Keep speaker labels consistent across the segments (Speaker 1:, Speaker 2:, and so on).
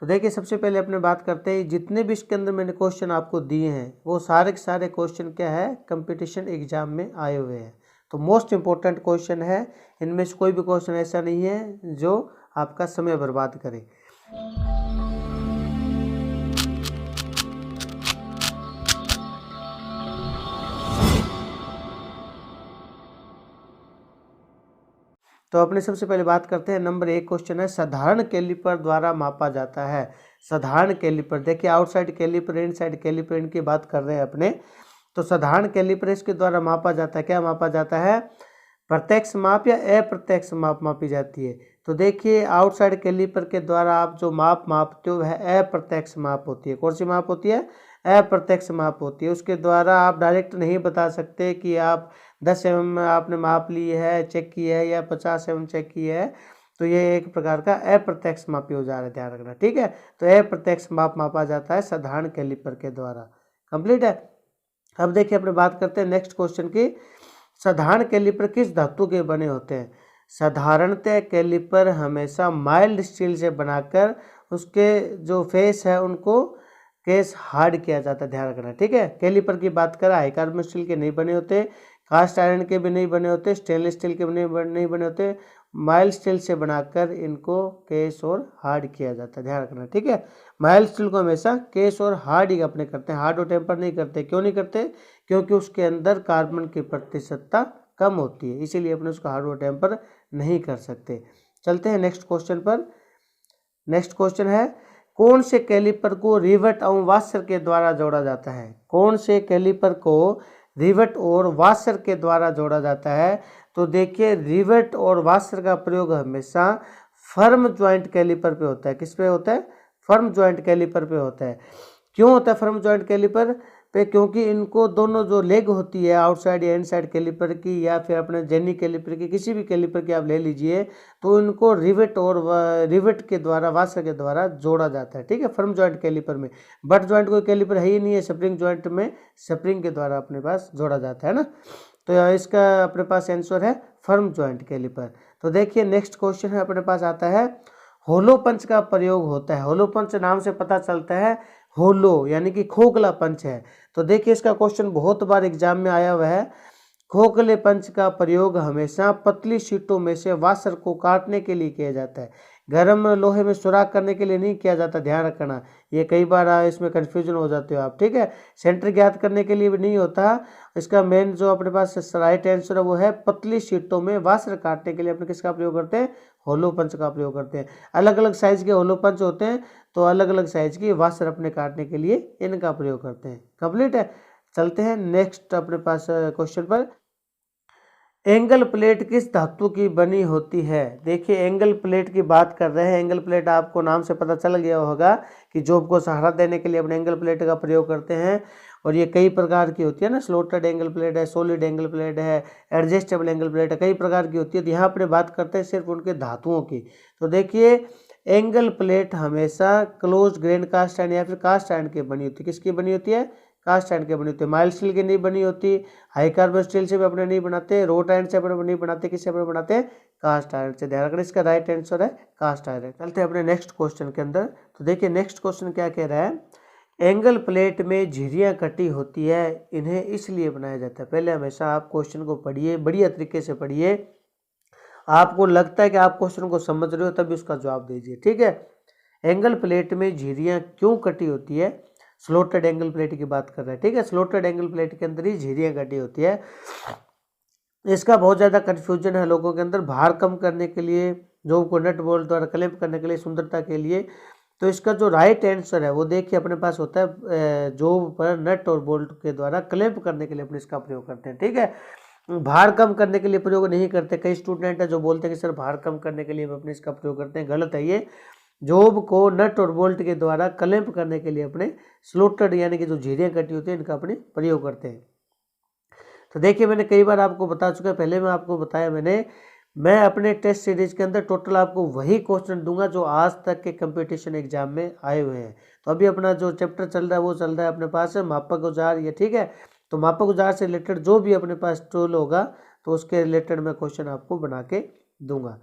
Speaker 1: तो देखिए सबसे पहले अपने बात करते हैं, जितने भी इसके अंदर मैंने क्वेश्चन आपको दिए हैं वो सारे के सारे क्वेश्चन क्या है, कंपटीशन एग्जाम में आए हुए हैं। तो मोस्ट इम्पोर्टेंट क्वेश्चन है, इनमें से कोई भी क्वेश्चन ऐसा नहीं है जो आपका समय बर्बाद करे। तो अपने सबसे पहले बात करते हैं, नंबर 1 क्वेश्चन है, साधारण कैलिपर द्वारा मापा जाता है। साधारण कैलिपर, देखिए आउटसाइड कैलिपर, इनसाइड कैलिपर, इनकी बात कर रहे हैं अपने। तो साधारण कैलिपर इसके द्वारा मापा जाता है, क्या मापा जाता है, प्रत्यक्ष माप या अप्रत्यक्ष माप मापी जाती है। तो देखिए आउटसाइड कैलिपर के द्वारा आप जो माप मापते हो वह अप्रत्यक्ष माप होती है। कौन सी माप होती है, अप्रत्यक्ष माप होती है। उसके द्वारा आप डायरेक्ट नहीं बता सकते कि आप 10 mm आपने माप ली है, चेक की है, या 50 mm चेक की है। तो ये एक प्रकार का अप्रत्यक्ष मापी औजार है, ध्यान रखना, ठीक है। तो अप्रत्यक्ष माप मापा जाता है साधारण कैलिपर के द्वारा। कंप्लीट है। अब देखिए अपने बात करते हैं नेक्स्ट क्वेश्चन की, साधारण कैलिपर किस धातु के बने होते हैं। साधारणतः कैलिपर हमेशा माइल्ड स्टील से बनाकर उसके जो फेस है उनको केस हार्ड किया जाता है, ध्यान रखना, ठीक है। कैलिपर की बात करें, हाई कार्बन स्टील के नहीं बने होते, कास्ट आयरन के भी नहीं बने होते, स्टेनलेस स्टील के भी नहीं बने होते, माइल्ड स्टील से बनाकर इनको केस और हार्ड किया जाता है, ध्यान रखना, ठीक है। माइल्ड स्टील को हमेशा केस और हार्ड ही अपने करते हैं, हार्ड और टेम्पर नहीं करते। क्यों नहीं करते, क्योंकि उसके अंदर कार्बन की प्रतिशतता कम होती है, इसीलिए अपने उसका हार्ड और टेम्पर नहीं कर सकते। चलते हैं नेक्स्ट क्वेश्चन पर। नेक्स्ट क्वेश्चन है, कौन से कैलिपर को रिवेट और वाशर के द्वारा जोड़ा जाता है। कौन से कैलिपर को रिवेट और वाशर के द्वारा जोड़ा जाता है। तो देखिए रिवेट और वाशर का प्रयोग हमेशा फर्म जॉइंट कैलिपर पे होता है। किस पे होता है, फर्म जॉइंट कैलिपर पे होता है। क्यों होता है फर्म जॉइंट कैलिपर पे, क्योंकि इनको दोनों जो लेग होती है आउटसाइड या इनसाइड कैलिपर की, या फिर अपने जेनी कैलिपर की, किसी भी कैलिपर की आप ले लीजिए, तो इनको रिवेट और रिवेट के द्वारा, वाशर के द्वारा जोड़ा जाता है, ठीक है, फर्म जॉइंट कैलिपर में। बट जॉइंट कोई कैलिपर है ही नहीं है, स्प्रिंग जॉइंट में स्प्रिंग के द्वारा अपने पास जोड़ा जाता है ना। तो इसका अपने पास आंसर है फर्म जॉइंट कैलिपर। तो देखिए नेक्स्ट क्वेश्चन है अपने पास आता है, होलो पंच का प्रयोग होता है। होलो पंच नाम से पता चलता है होलो यानी कि खोखला पंच है। तो देखिए इसका क्वेश्चन बहुत बार एग्जाम में आया हुआ है। खोखले पंच का प्रयोग हमेशा पतली शीटों में से वाशर को काटने के लिए किया जाता है, गर्म लोहे में सुराख करने के लिए नहीं किया जाता, ध्यान रखना। ये कई बार इसमें कन्फ्यूजन हो जाते हो आप, ठीक है। सेंटर ज्ञात करने के लिए भी नहीं होता। इसका मेन जो अपने पास राइट आंसर है वो है पतली शीटों में वाशर काटने के लिए अपने किसका प्रयोग करते हैं, होलो पंच का प्रयोग करते हैं। अलग अलग साइज के होलो पंच होते हैं, तो अलग अलग साइज की वाशर अपने काटने के लिए इनका प्रयोग करते हैं। कंप्लीट है। चलते हैं नेक्स्ट अपने पास क्वेश्चन पर, एंगल प्लेट किस धातु की बनी होती है। देखिए एंगल प्लेट की बात कर रहे हैं। एंगल प्लेट आपको नाम से पता चल गया होगा कि जॉब को सहारा देने के लिए अपने एंगल प्लेट का प्रयोग करते हैं, और ये कई प्रकार की होती है ना, स्लोटेड एंगल प्लेट है, सॉलिड एंगल प्लेट है, एडजस्टेबल एंगल प्लेट है, कई प्रकार की होती है। तो यहाँ अपने बात करते हैं सिर्फ उनके धातुओं की। तो देखिए एंगल प्लेट हमेशा क्लोज ग्रेन कास्ट आयरन या फिर कास्ट आयरन की बनी होती है। किसकी बनी होती है, कास्ट आयरन की बनी होती है। माइल्ड स्टील की नहीं बनी होती, हाई कार्बन स्टील से भी अपने नहीं बनाते, रोट आयरन से अपने नहीं बनाते, किससे अपने बनाते हैं, कास्ट आयरन से। ध्यान रखना, इसका राइट आंसर है कास्ट आयरन। चलते हैं अपने नेक्स्ट क्वेश्चन के अंदर। तो देखिए नेक्स्ट क्वेश्चन क्या कह रहा है, एंगल प्लेट में झिरियाँ कटी होती है, इन्हें इसलिए बनाया जाता है। पहले हमेशा आप क्वेश्चन को पढ़िए, बढ़िया तरीके से पढ़िए। आपको लगता है कि आप क्वेश्चन को समझ रहे हो तभी उसका जवाब दीजिए, ठीक है। एंगल प्लेट में झिरियाँ क्यों कटी होती है, स्लोटेड एंगल प्लेट की बात कर रहे हैं, ठीक है। स्लोटेड एंगल प्लेट के अंदर ही झिरियाँ कटी होती है। इसका बहुत ज़्यादा कन्फ्यूजन है लोगों के अंदर, भार कम करने के लिए, जॉब को नट बोल्ट द्वारा क्लैंप करने के लिए, सुंदरता के लिए। तो इसका जो राइट आंसर है वो देखिए अपने पास होता है, जॉब पर नट और बोल्ट के द्वारा क्लैंप करने के लिए अपने इसका प्रयोग करते हैं, ठीक है। भार कम करने के लिए प्रयोग नहीं करते। कई स्टूडेंट है जो बोलते हैं कि सर भार कम करने के लिए हम अपने इसका प्रयोग करते हैं, गलत है ये। जॉब को नट और बोल्ट के द्वारा क्लैंप करने के लिए अपने स्लोटेड यानी कि जो झिरियाँ कटी होती है इनका अपने प्रयोग करते हैं। तो देखिए मैंने कई बार आपको बता चुका, पहले मैं आपको बताया मैं अपने टेस्ट सीरीज के अंदर टोटल आपको वही क्वेश्चन दूंगा जो आज तक के कंपटीशन एग्जाम में आए हुए हैं। तो अभी अपना जो चैप्टर चल रहा है वो चल रहा है अपने पास है मापक औजार, ये ठीक है। तो मापक औजार से रिलेटेड जो भी अपने पास टूल होगा तो उसके रिलेटेड मैं क्वेश्चन आपको बना के दूंगा।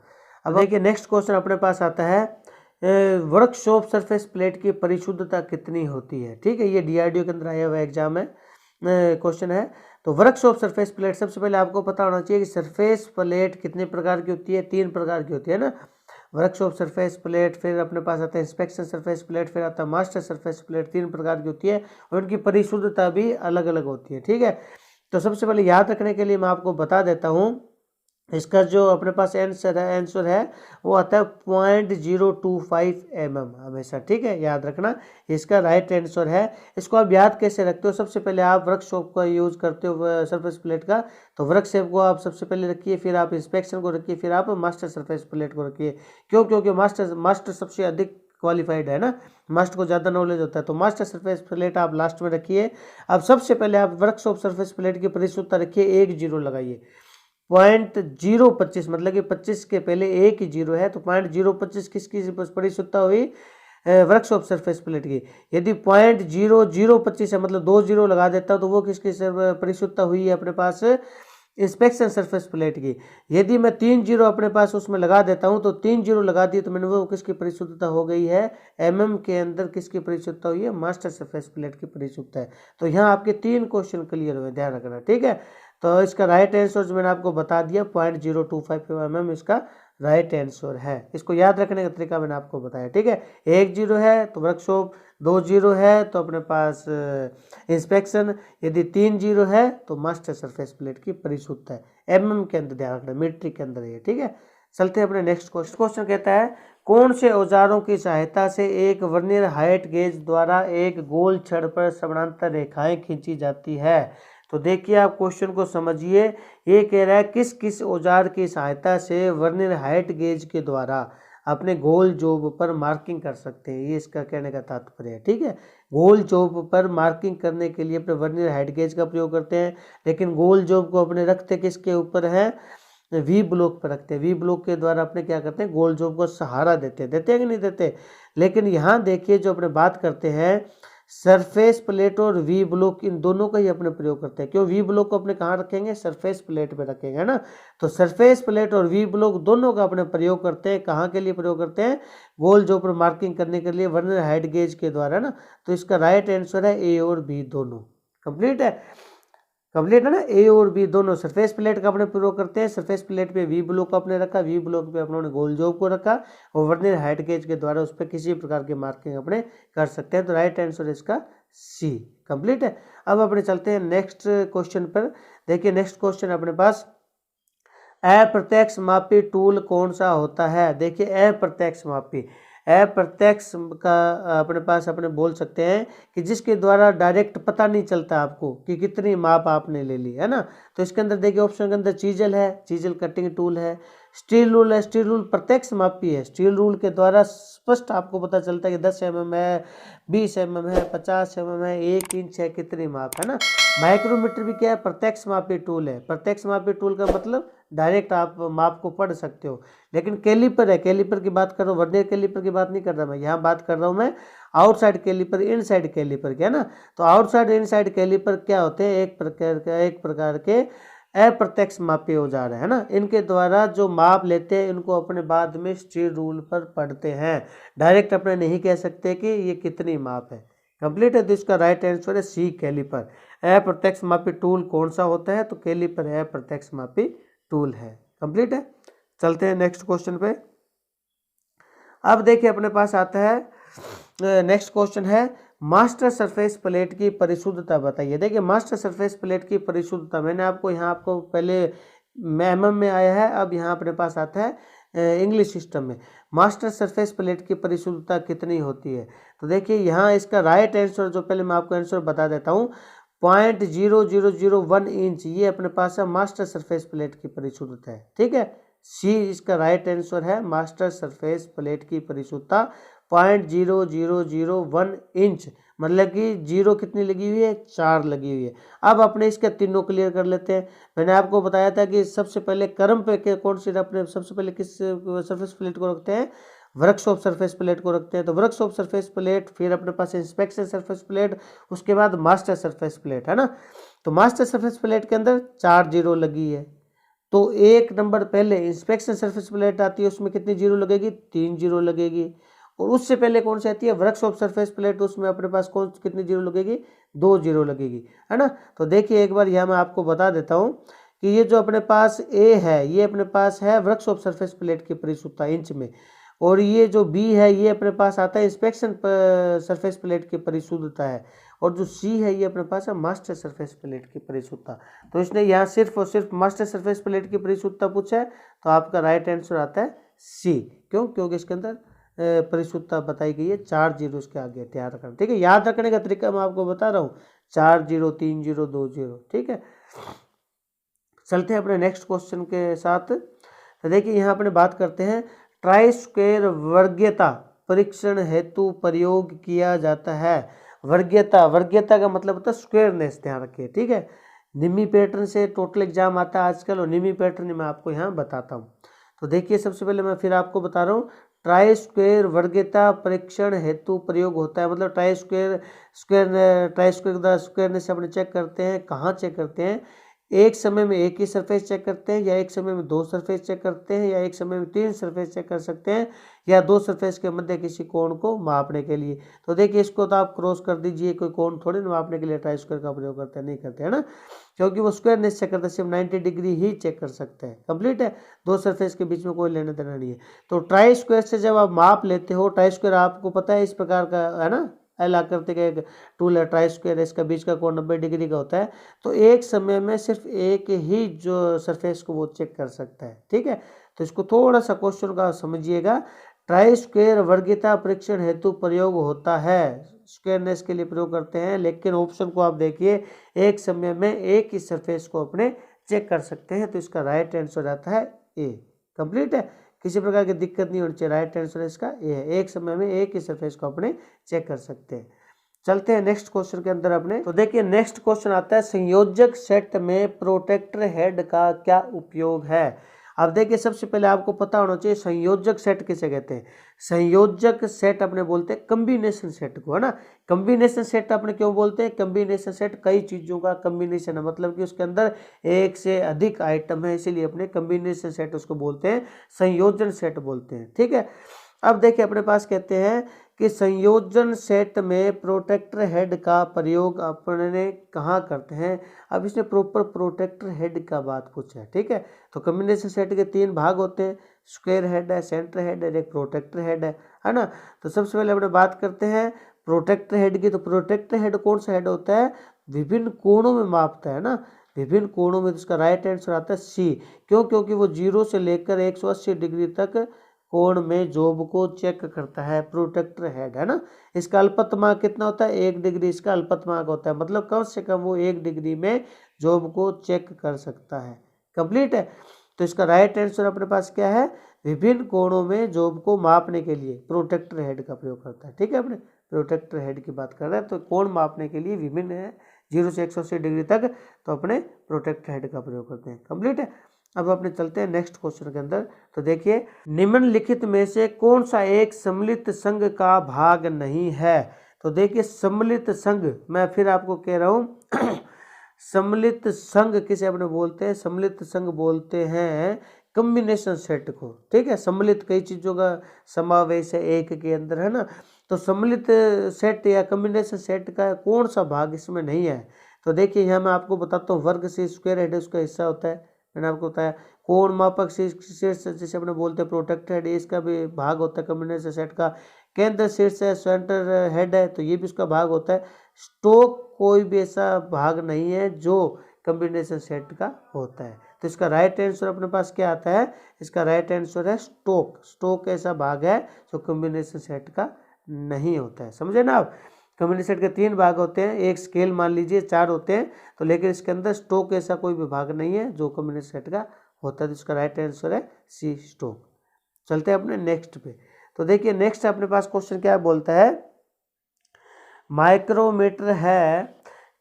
Speaker 1: अब देखिए नेक्स्ट क्वेश्चन अपने पास आता है, वर्कशॉप सरफेस प्लेट की परिशुद्धता कितनी होती है। ठीक है, ये डीआरडीओ के अंदर आया हुआ एग्जाम है, क्वेश्चन है। तो वर्कशॉप सरफेस प्लेट, सबसे पहले आपको पता होना चाहिए कि सरफेस प्लेट कितने प्रकार की होती है, 3 प्रकार की होती है ना। वर्कशॉप सरफेस प्लेट, फिर अपने पास आता है इंस्पेक्शन सरफेस प्लेट, फिर आता है मास्टर सरफेस प्लेट। 3 प्रकार की होती है और उनकी परिशुद्धता भी अलग अलग होती है। ठीक है, तो सबसे पहले याद रखने के लिए मैं आपको बता देता हूँ, इसका जो अपने पास आंसर है वो आता है 0.025 mm हमेशा। ठीक है, याद रखना इसका राइट आंसर है। इसको आप याद कैसे रखते हो, सबसे पहले आप वर्कशॉप का यूज़ करते हो सरफेस प्लेट का, तो वर्कशॉप को आप सबसे पहले रखिए, फिर आप इंस्पेक्शन को रखिए, फिर आप मास्टर सरफेस प्लेट को रखिए। क्यों? क्योंकि मास्टर सबसे अधिक क्वालिफाइड है ना, मास्टर को ज़्यादा नॉलेज होता है, तो मास्टर सरफेस प्लेट आप लास्ट में रखिए। अब सबसे पहले आप वर्कशॉप सरफेस प्लेट की परिशुद्धता रखिए, 1 0 लगाइए। 0.025 मतलब कि 25 के पहले एक ही जीरो है, तो 0.025 किसकी परिशुद्धता हुई, वर्कशॉप सरफेस प्लेट की। यदि 0.0025 है मतलब 2 जीरो लगा देता हूँ तो वो किसकी परिशुद्धता हुई है अपने पास, इंस्पेक्शन सरफेस प्लेट की। यदि मैं 3 जीरो अपने पास उसमें लगा देता हूँ तो 3 जीरो लगा दिए तो मैंने वो किसकी परिशुद्धता हो गई है, एमएम के अंदर किसकी परिशुद्धता हुई है, मास्टर सरफेस प्लेट की परिशुद्धता है। तो यहाँ आपके 3 क्वेश्चन क्लियर हुए, ध्यान रखना। ठीक है, तो इसका राइट आंसर जो मैंने आपको बता दिया 0.025 mm इसका राइट आंसर है। इसको याद रखने का तरीका मैंने आपको बताया। ठीक है, 1 0 है तो वर्कशॉप, 2 0 है तो अपने पास इंस्पेक्शन, यदि 3 0 है तो मास्टर सरफेस प्लेट की परिशुद्धता है। एमएम के अंदर ध्यान रखना, मीट्रिक के अंदर है। ठीक है, चलते हैं अपने नेक्स्ट क्वेश्चन। क्वेश्चन कहता है कौन से औजारों की सहायता से एक वर्नियर हाइट गेज द्वारा एक गोल छड़ पर समानांतर रेखाएं खींची जाती है। तो देखिए आप क्वेश्चन को समझिए, ये कह रहा है किस किस औजार की सहायता से वर्नियर हाइट गेज के द्वारा अपने गोल जॉब पर मार्किंग कर सकते हैं, ये इसका कहने का तात्पर्य है। ठीक है, गोल जॉब पर मार्किंग करने के लिए अपने वर्नियर हाइट गेज का प्रयोग करते हैं, लेकिन गोल जॉब को अपने रखते किसके ऊपर है, वी ब्लॉक पर रखते हैं। वी ब्लॉक के द्वारा अपने क्या करते हैं, गोल जॉब को सहारा देते हैं कि नहीं देते। लेकिन यहाँ देखिए जो अपने बात करते हैं सरफेस प्लेट और वी ब्लॉक, इन दोनों का ही अपने प्रयोग करते हैं। क्यों? वी ब्लॉक को अपने कहाँ रखेंगे, सरफेस प्लेट पे रखेंगे, है ना। तो सरफेस प्लेट और वी ब्लॉक दोनों का अपने प्रयोग करते हैं, कहाँ के लिए प्रयोग करते हैं, गोल जो पर मार्किंग करने के लिए वर्नियर हाइट गेज के द्वारा ना। तो इसका राइट आंसर है ए और बी दोनों। कंप्लीट है, कंप्लीट है ना, ए और बी दोनों। सरफेस प्लेट का अपने प्रयोग करते हैं, सरफेस प्लेट पे वी ब्लॉक अपने रखा, वी ब्लॉक पे अपने गोल जॉब को रखा और वर्नियर हाइट गेज के द्वारा उस पर किसी प्रकार की मार्किंग अपने कर सकते हैं। तो राइट आंसर इसका सी। कंप्लीट है। अब अपने चलते हैं नेक्स्ट क्वेश्चन पर। देखिए नेक्स्ट क्वेश्चन अपने पास, अप्रत्यक्ष मापी टूल कौन सा होता है। देखिए अप्रत्यक्ष मापी, अप्रत्यक्ष का अपने पास अपने बोल सकते हैं कि जिसके द्वारा डायरेक्ट पता नहीं चलता आपको कि कितनी माप आपने ले ली, है ना। तो इसके अंदर देखिए ऑप्शन के अंदर चीजल है, चीजल कटिंग टूल है, स्टील रूल है, स्टील रूल प्रत्यक्ष मापी है। स्टील रूल के द्वारा स्पष्ट आपको पता चलता है कि 10 mm है, 20 mm है, 50 mm है, 1 इंच है, कितनी माप है ना। माइक्रोमीटर भी क्या है, प्रत्यक्ष मापी टूल है। प्रत्यक्ष मापी टूल का मतलब डायरेक्ट आप माप को पढ़ सकते हो। लेकिन कैलिपर है, कैलिपर की बात कर रहा हूँ, वर्नियर कैलिपर की बात नहीं कर रहा मैं, यहाँ बात कर रहा हूँ मैं आउटसाइड कैलिपर, इनसाइड कैलिपर के, है ना। तो आउटसाइड इनसाइड कैलिपर क्या होते हैं, एक प्रकार के अप्रत्यक्ष मापी औजार है ना। इनके द्वारा जो माप लेते हैं इनको अपने बाद में स्टील रूल पर पढ़ते हैं, डायरेक्ट अपने नहीं कह सकते कि ये कितनी माप है। कंप्लीट है, तो इसका राइट आंसर है सी, कैलिपर। अप्रत्यक्ष मापी टूल कौन सा होता है, तो कैलिपर है अप्रत्यक्ष मापी टूल है। कंप्लीट है, चलते हैं नेक्स्ट क्वेश्चन पे। अब देखिए अपने पास आता है नेक्स्ट क्वेश्चन है, मास्टर सरफेस प्लेट की परिशुद्धता बताइए। देखिए मास्टर सरफेस प्लेट की परिशुद्धता मैंने आपको यहाँ आपको पहले एमएम में आया है, अब यहाँ अपने पास आता है इंग्लिश सिस्टम में। मास्टर सरफेस प्लेट की परिशुद्धता कितनी होती है, तो देखिए यहाँ इसका राइट आंसर जो पहले मैं आपको आंसर बता देता हूँ, 0.0001 इंच ये अपने पास है मास्टर सरफेस प्लेट की परिशुद्धता है। ठीक है, सी इसका राइट आंसर है, मास्टर सरफेस प्लेट की परिशुद्धता 0.0001 इंच, मतलब कि जीरो कितनी लगी हुई है, 4 लगी हुई है। अब अपने इसके तीनों क्लियर कर लेते हैं। मैंने आपको बताया था कि सबसे पहले क्रम पे कौन सी अपने सबसे पहले किस सरफेस प्लेट को रखते हैं, वर्कशॉप सरफेस प्लेट को रखते हैं। तो वर्कशॉप सरफेस प्लेट, फिर अपने पास इंस्पेक्शन सरफेस प्लेट, उसके बाद मास्टर सरफेस प्लेट, है ना। तो मास्टर सरफेस प्लेट के अंदर 4 जीरो लगी है, तो एक नंबर पहले इंस्पेक्शन सरफेस प्लेट आती है, उसमें कितनी जीरो लगेगी, 3 जीरो लगेगी। और उससे पहले कौन सी आती है, वर्क्स ऑफ सरफेस प्लेट, उसमें अपने पास कौन कितनी जीरो लगेगी, 2 जीरो लगेगी, है ना। तो देखिए एक बार यहाँ मैं आपको बता देता हूँ कि ये जो अपने पास ए है ये अपने पास है वर्क्स ऑफ सरफेस प्लेट की परिशुद्धता इंच में, और ये जो बी है ये अपने पास आता है इंस्पेक्शन सरफेस प्लेट की परिशुद्धता है, और जो सी है ये अपने पास है मास्टर सरफेस प्लेट की परिशुद्धता। तो इसने यहाँ सिर्फ और सिर्फ मास्टर सरफेस प्लेट की परिशुद्धता पूछा है, तो आपका राइट आंसर आता है सी। क्यों, क्योंकि इसके अंदर परिशुद्धता बताई गई है, 4 जीरो इसके आगे, ध्यान रखना, ठीक है। याद रखने का तरीका मैं आपको बता रहा हूँ, 4 जीरो 3 जीरो 2 जीरो, ठीक है। चलते हैं अपने नेक्स्ट क्वेश्चन के साथ। तो देखिए यहाँ अपने बात करते हैं, ट्राई स्क्वायर वर्गीयता परीक्षण हेतु प्रयोग किया जाता है। वर्गीयता, वर्गीयता का मतलब होता है स्क्वायरनेस, ध्यान रखिए, ठीक है। निमी पैटर्न से टोटल एग्जाम आता है आजकल, और निमी पैटर्न मैं आपको यहाँ बताता हूँ। तो देखिए सबसे पहले मैं फिर आपको बता रहा हूँ, ट्राई स्क्वायर वर्गीयता परीक्षण हेतु प्रयोग होता है, मतलब ट्राई स्क्वायर स्क्वायरनेस से अपने चेक करते हैं, कहाँ चेक करते हैं, एक समय में एक ही सरफेस चेक करते हैं, या एक समय में 2 सरफेस चेक करते हैं, या एक समय में 3 सरफेस चेक कर सकते हैं, या 2 सरफेस के मध्य किसी कोण को मापने के लिए। तो देखिए इसको तो आप क्रॉस कर दीजिए, कोई कोण थोड़ी ना मापने के लिए ट्राई स्क्वायर का प्रयोग करते हैं, नहीं करते हैं ना, क्योंकि वो स्क्वायरनेस चेक करते हैं, सिर्फ 90 डिग्री ही चेक कर सकते हैं, कंप्लीट है, 2 सरफेस के बीच में कोई लेना देना नहीं है। तो ट्राई स्क्वायर से जब आप माप लेते हो, ट्राई स्क्वायर आपको पता है इस प्रकार का है ना, एल आकृति का एक टूल है ट्राई स्क्वायर, इसका बीच का कोण 90 डिग्री का होता है। तो एक समय में सिर्फ एक ही जो सरफेस को वो चेक कर सकता है, ठीक है। तो इसको थोड़ा सा क्वेश्चन का समझिएगा, ट्राई स्क्वायर वर्गीयता परीक्षण हेतु प्रयोग होता है, स्क्वायरनेस के लिए प्रयोग करते हैं, लेकिन ऑप्शन को आप देखिए, एक समय में एक ही सरफेस को अपने चेक कर सकते हैं। तो इसका राइट आंसर आता है ए, कंप्लीट है, किसी प्रकार की दिक्कत नहीं होनी चाहिए, राइट आंसर इसका ए है, एक समय में एक ही सरफेस को अपने चेक कर सकते हैं। चलते हैं नेक्स्ट क्वेश्चन के अंदर अपने। तो देखिए नेक्स्ट क्वेश्चन आता है, संयोजक सेट में प्रोटेक्टर हेड का क्या उपयोग है। अब देखिए सबसे पहले आपको पता होना चाहिए संयोजक सेट किसे कहते हैं। संयोजक सेट अपने बोलते हैं कम्बिनेशन सेट को, है ना। कम्बिनेशन सेट अपने क्यों बोलते हैं, कम्बिनेशन सेट कई चीज़ों का कम्बिनेशन है, मतलब कि उसके अंदर एक से अधिक आइटम है, इसीलिए अपने कम्बिनेशन सेट उसको बोलते हैं, संयोजन सेट बोलते हैं, ठीक है। अब देखिए अपने पास कहते हैं कि संयोजन सेट में प्रोटेक्टर हेड का प्रयोग अपने कहाँ करते हैं। अब इसने प्रॉपर प्रोटेक्टर हेड का बात पूछा है, ठीक है। तो कम्बिनेशन सेट के 3 भाग होते हैं, स्क्वायर हेड है, सेंटर हेड है, एक प्रोटेक्टर हेड है ना। तो सबसे पहले अपने बात करते हैं प्रोटेक्टर हेड की। तो प्रोटेक्टर हेड कौन सा हेड होता है, विभिन्न कोणों में मापता है ना, विभिन्न कोणों में। तो इसका राइट आंसर आता है सी। क्यों, क्योंकि वो 0 से लेकर 180 डिग्री तक कोण में जॉब को चेक करता है, प्रोटेक्टर हेड, है ना। इसका अल्पतमांक कितना होता है, 1 डिग्री इसका अल्पतमांक होता है, मतलब कम से कम वो 1 डिग्री में जॉब को चेक कर सकता है, कंप्लीट है। तो इसका राइट आंसर अपने पास क्या है, विभिन्न कोणों में जॉब को मापने के लिए प्रोटेक्टर हेड का प्रयोग करता है, ठीक है। अपने प्रोटेक्टर हेड की बात कर रहे हैं, तो कोण मापने के लिए विभिन्न है 0 से 180 डिग्री तक, तो अपने प्रोटेक्टर हेड का प्रयोग करते हैं, कंप्लीट है। अब अपने चलते हैं नेक्स्ट क्वेश्चन के अंदर। तो देखिए निम्नलिखित में से कौन सा एक सम्मिलित संघ का भाग नहीं है। तो देखिए सम्मिलित संघ, मैं फिर आपको कह रहा हूँ सम्मिलित संघ किसे अपने बोलते हैं, सम्मिलित संघ बोलते हैं कॉम्बिनेशन सेट को, ठीक है। सम्मिलित कई चीज़ों का समावेश है एक के अंदर, है ना। तो सम्मिलित सेट या कॉम्बिनेशन सेट का कौन सा भाग इसमें नहीं है। तो देखिए यहाँ मैं आपको बताता हूँ, वर्ग से स्क्वायर हेड उसका हिस्सा होता है, मैंने आपको बताया। कोण मापक शीर्ष जिसे अपने बोलते हैं प्रोटेक्टर हेड, इसका भी भाग होता है कॉम्बिनेशन सेट का। केंद्र शीर्ष है, सेंटर हेड है, तो ये भी उसका भाग होता है। स्टोक कोई भी ऐसा भाग नहीं है जो कॉम्बिनेशन सेट का होता है। तो इसका राइट आंसर अपने पास क्या आता है, इसका राइट आंसर है स्टोक। स्टोक ऐसा भाग है जो कॉम्बिनेशन सेट का नहीं होता है, समझे ना आप। कम्युनिटी सेट के 3 भाग होते हैं, एक स्केल मान लीजिए 4 होते हैं, तो लेकिन इसके अंदर स्टोक ऐसा कोई भी भाग नहीं है जो कम्युनिटी सेट का होता है। तो इसका राइट आंसर है सी, स्टोक। चलते हैं अपने नेक्स्ट पे। तो देखिए नेक्स्ट अपने पास क्वेश्चन क्या बोलता है, माइक्रोमीटर है,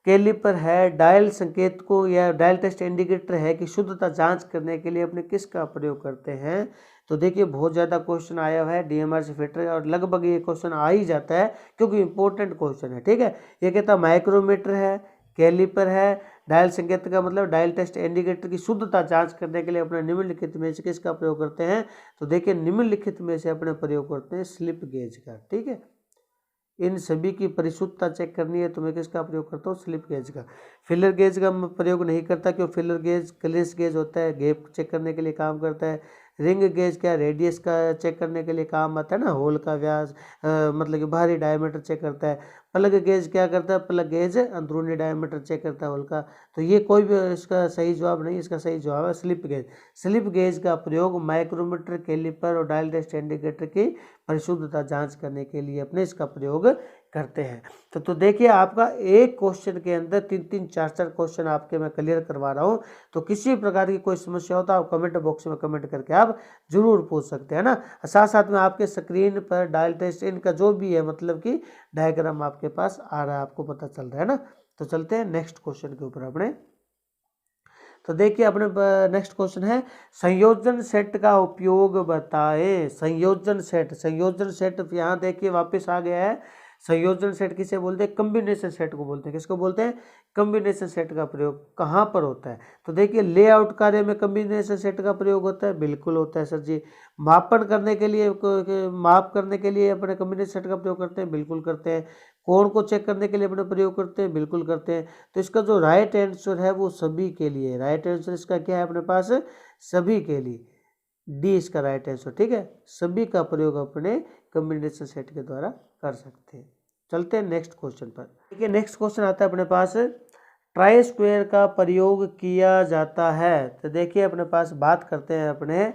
Speaker 1: कैलिपर है, डायल संकेत को या डायल टेस्ट इंडिकेटर है कि शुद्धता जांच करने के लिए अपने किसका प्रयोग करते हैं। तो देखिए बहुत ज़्यादा क्वेश्चन आया हुआ है DMR से फिटर, और लगभग ये क्वेश्चन आ ही जाता है क्योंकि इंपॉर्टेंट क्वेश्चन है, ठीक है। ये कहता है माइक्रोमीटर है, कैलिपर है, डायल संकेतक का मतलब डायल टेस्ट इंडिकेटर की शुद्धता जांच करने के लिए अपने निम्नलिखित में से किसका प्रयोग करते हैं? तो देखिए निम्नलिखित में से अपने प्रयोग करते हैं स्लिप गेज का। ठीक है, इन सभी की परिशुद्धता चेक करनी है तो मैं किसका प्रयोग करता हूँ? स्लिप गेज का। फिलर गेज का मैं प्रयोग नहीं करता क्यों? फिलर गेज क्लियरेंस गेज होता है, गैप चेक करने के लिए काम करता है। रिंग गेज क्या रेडियस का चेक करने के लिए काम आता है ना, होल का व्यास मतलब कि बाहरी डायमीटर चेक करता है। प्लग गेज क्या करता है? प्लग गेज अंदरूनी डायमीटर चेक करता है होल का। तो ये कोई भी इसका सही जवाब नहीं, इसका सही जवाब है स्लिप गेज। स्लिप गेज का प्रयोग माइक्रोमीटर, कैलिपर और डायल टेस्ट इंडिकेटर की परिशुद्धता जांच करने के लिए अपने इसका प्रयोग करते हैं। तो देखिए आपका एक क्वेश्चन के अंदर 3-3, 4-4 क्वेश्चन आपके मैं क्लियर करवा रहा हूँ। तो किसी प्रकार की कोई समस्या होता है आप कमेंट बॉक्स में कमेंट करके आप जरूर पूछ सकते हैं ना। साथ साथ में आपके स्क्रीन पर डायल टेस्ट इनका जो भी है मतलब कि डायग्राम आपके पास आ रहा है, आपको पता चल रहा है ना। तो चलते हैं नेक्स्ट क्वेश्चन के ऊपर अपने। तो देखिए अपने नेक्स्ट क्वेश्चन है संयोजन सेट का उपयोग बताएं। संयोजन सेट यहाँ देखिए वापस आ गया है। संयोजन सेट किसे बोलते हैं? कॉम्बिनेशन सेट को बोलते हैं। किसको बोलते हैं? कॉम्बिनेशन सेट का प्रयोग कहाँ पर होता है? तो देखिए लेआउट कार्य में कॉम्बिनेशन सेट का प्रयोग होता है, बिल्कुल होता है सर जी। मापन करने के लिए माप करने के लिए अपने कॉम्बिनेशन सेट का प्रयोग करते हैं, बिल्कुल करते हैं। कोण को चेक करने के लिए अपने प्रयोग करते हैं, बिल्कुल करते हैं। तो इसका जो राइट आंसर है वो सभी के लिए, राइट आंसर इसका क्या है अपने पास? सभी के लिए डी इसका राइट आंसर। ठीक है, सभी का प्रयोग अपने कॉम्बिनेशन सेट के द्वारा कर सकते हैं। चलते हैं नेक्स्ट क्वेश्चन पर। देखिए नेक्स्ट क्वेश्चन आता है अपने पास ट्राई स्क्वायर का प्रयोग किया जाता है। तो देखिए अपने पास बात करते हैं अपने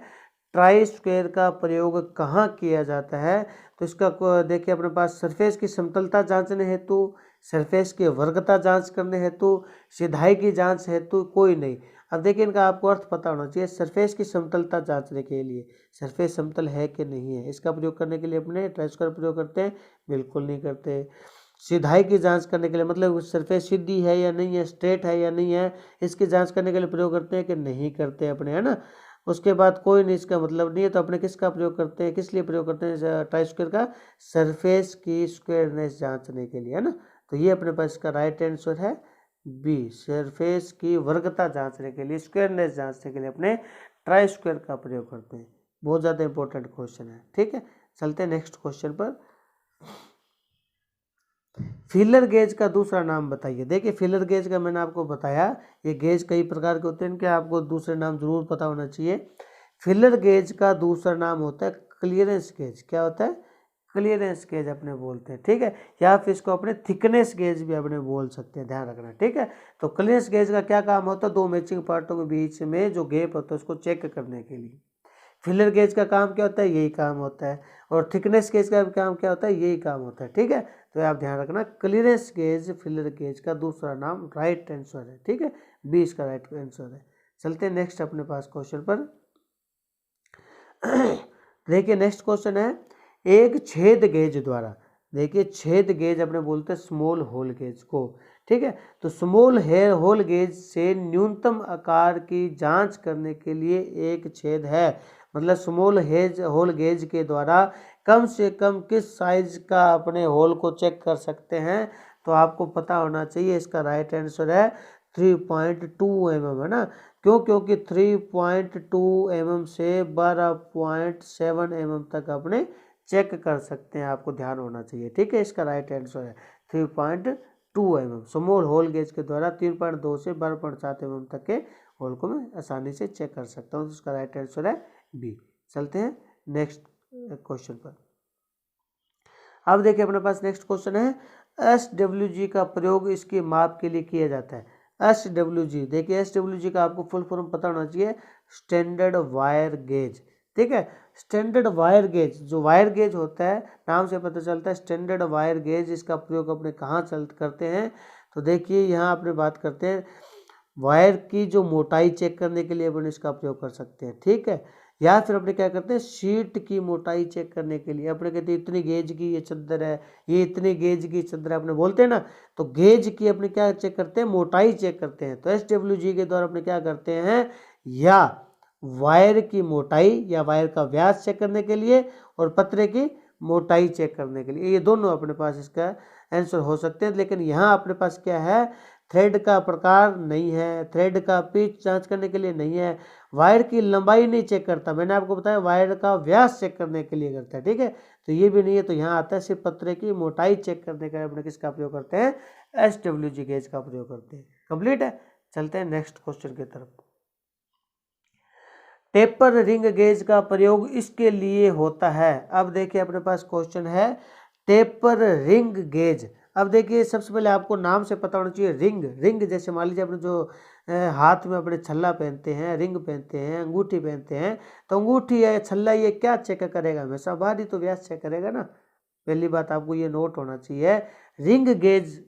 Speaker 1: ट्राई स्क्वायर का प्रयोग कहाँ किया जाता है। तो इसका देखिए अपने पास सरफेस की समतलता जांचने हेतु, सरफेस की वर्गता जांच करने हेतु, सीधाई की जांच हेतु कोई नहीं। अब देखिए इनका आपको अर्थ पता होना चाहिए। सरफेस की समतलता जांचने के लिए, सरफेस समतल है कि नहीं है, इसका प्रयोग करने के लिए अपने ट्राई स्क्वायर प्रयोग करते हैं, बिल्कुल नहीं करते। सीधाई की जांच करने के लिए मतलब सरफेस सीधी है या नहीं है, स्ट्रेट है या नहीं है, इसकी जांच करने के लिए प्रयोग करते हैं कि नहीं करते अपने, है ना। उसके बाद कोई नहीं, इसका मतलब नहीं है। तो अपने किसका प्रयोग करते हैं, किस लिए प्रयोग करते हैं ट्राई स्क्वायर का? सरफेस की स्क्वायरनेस जांचने के लिए, है ना। तो ये अपने पास इसका राइट आंसर है बी, सरफेस की वर्गता जांचने के लिए, स्क्वायरनेस जांचने के लिए अपने ट्राई स्क्वायर का प्रयोग करते हैं। बहुत ज़्यादा इंपॉर्टेंट क्वेश्चन है। ठीक है, चलते हैं नेक्स्ट क्वेश्चन पर। फिलर गेज का दूसरा नाम बताइए। देखिए फिलर गेज का मैंने आपको बताया, ये गेज कई प्रकार के होते हैं, इनके आपको दूसरे नाम जरूर पता होना चाहिए। फिलर गेज का दूसरा नाम होता है क्लियरेंस गेज। क्या होता है? क्लियरेंस गेज अपने बोलते हैं। ठीक है, या फिर इसको अपने थिकनेस गेज भी अपने बोल सकते हैं, ध्यान रखना। ठीक है, तो क्लियरेंस गेज का क्या काम होता है? दो मैचिंग पार्टों के बीच में जो गैप होता है उसको चेक करने के लिए। फिलर गेज का काम क्या होता है? यही काम होता है। और थिकनेस गेज का काम क्या होता है? यही काम होता है। ठीक है, तो आप ध्यान रखना, क्लियरेंस गेज फिलर गेज का दूसरा नाम राइट आंसर है। ठीक है, बी इसका राइट आंसर है। चलते हैं नेक्स्ट अपने पास क्वेश्चन पर। देखिए नेक्स्ट क्वेश्चन है एक छेद गेज द्वारा। देखिए छेद गेज अपने बोलते हैं स्मॉल होल गेज को। ठीक है, तो स्मॉल होल गेज से न्यूनतम आकार की जांच करने के लिए एक छेद है, मतलब स्मॉल होल गेज के द्वारा कम से कम किस साइज का अपने होल को चेक कर सकते हैं। तो आपको पता होना चाहिए, इसका राइट आंसर है 3.2 mm, है ना। क्यों? क्योंकि 3.2 mm से 12.7 mm तक अपने चेक कर सकते हैं, आपको ध्यान होना चाहिए। ठीक है, इसका राइट आंसर है 3.2 mm। स्मॉल होल गेज के द्वारा 3.2 से 12.7 mm तक के होल को मैं आसानी से चेक कर सकता हूँ। तो इसका राइट आंसर है बी। चलते हैं नेक्स्ट क्वेश्चन पर। अब देखिए अपने पास नेक्स्ट क्वेश्चन है SWG का प्रयोग इसके माप के लिए किया जाता है। SWG, देखिए SWG का आपको फुल फॉर्म पता होना चाहिए, स्टैंडर्ड वायर गेज। ठीक है, स्टैंडर्ड वायर गेज, जो वायर गेज होता है नाम से पता चलता है स्टैंडर्ड वायर गेज, इसका प्रयोग अपने कहाँ करते हैं। तो देखिए यहाँ अपने बात करते हैं वायर की जो मोटाई चेक करने के लिए अपन इसका प्रयोग कर सकते हैं। ठीक है, या फिर अपने क्या करते हैं शीट की मोटाई चेक करने के लिए अपने कहते हैं इतनी गेज की ये चादर है, ये इतने गेज की चादर है अपने बोलते हैं ना। तो गेज की अपने क्या चेक करते हैं? मोटाई चेक करते हैं। तो SWG के द्वारा अपने क्या करते हैं, या वायर की मोटाई या वायर का व्यास चेक करने के लिए और पतरे की मोटाई चेक करने के लिए, ये दोनों अपने पास इसका आंसर हो सकते हैं। लेकिन यहाँ अपने पास क्या है थ्रेड का प्रकार नहीं है, थ्रेड का पिच जांच करने के लिए नहीं है, वायर की लंबाई नहीं चेक करता, मैंने आपको बताया वायर का व्यास चेक करने के लिए करता है, ठीक है, तो ये भी नहीं है। तो यहाँ आता है सिर्फ पत्रे की मोटाई चेक करने के लिए अपने किसका प्रयोग करते हैं, SWG गेज का प्रयोग करते हैं। कंप्लीट है, चलते हैं नेक्स्ट क्वेश्चन की तरफ। टेपर रिंग गेज का प्रयोग इसके लिए होता है। अब देखिए अपने पास क्वेश्चन है टेपर रिंग गेज। अब देखिए सबसे पहले आपको नाम से पता होना चाहिए रिंग। रिंग जैसे मान लीजिए अपने जो हाथ में अपने छल्ला पहनते हैं, रिंग पहनते हैं, अंगूठी पहनते हैं, तो अंगूठी है छल्ला ये क्या चेक करेगा, हमेशा बाहरी तो व्यास चेक करेगा ना। पहली बात आपको ये नोट होना चाहिए, रिंग गेज